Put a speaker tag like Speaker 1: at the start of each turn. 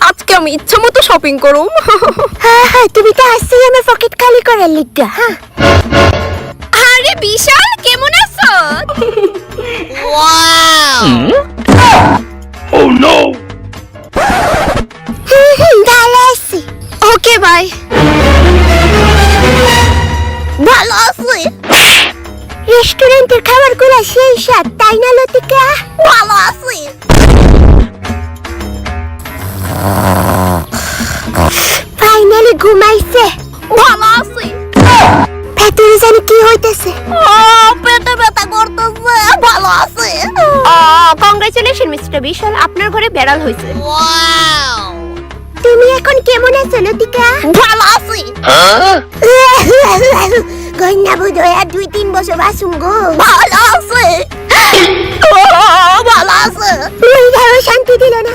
Speaker 1: আজকে আমি ইচ্ছা মতো শপিং করুম।
Speaker 2: হ্যাঁ হ্যাঁ, তুমি তো আসছেই আমার পকেট খালি করার লিগা। হ্যাঁ
Speaker 1: আরে বিশাল, কেমন আছো?
Speaker 3: Oh no!
Speaker 2: ভালো আছি।
Speaker 1: Okay bye.
Speaker 2: ভালো আছি। রেস্টুরেন্টের খাবারগুলো সেই স্বাদ, তাই না লতিকা? ভালো আছি। ফাইনালি ঘুমাইছে।
Speaker 1: ভালো আছি।
Speaker 2: ভেতরে জানি কি হইতেছে।
Speaker 1: পেটে ব্যথা করতেছে।
Speaker 2: ভালো আছে।
Speaker 1: কংগ্রেচুলেশন মিস্টার বিশাল, আপনার ঘরে বেড়াল হয়েছে।
Speaker 2: তুমি এখন কেমন আছো লতিকা?
Speaker 1: ভালো আছি।
Speaker 2: কন্যা বোধ হয় আর 2-3 বছর বাঁচুম গো।
Speaker 1: ভালো আছে। ভালো আছে।
Speaker 2: শান্তি দিল না।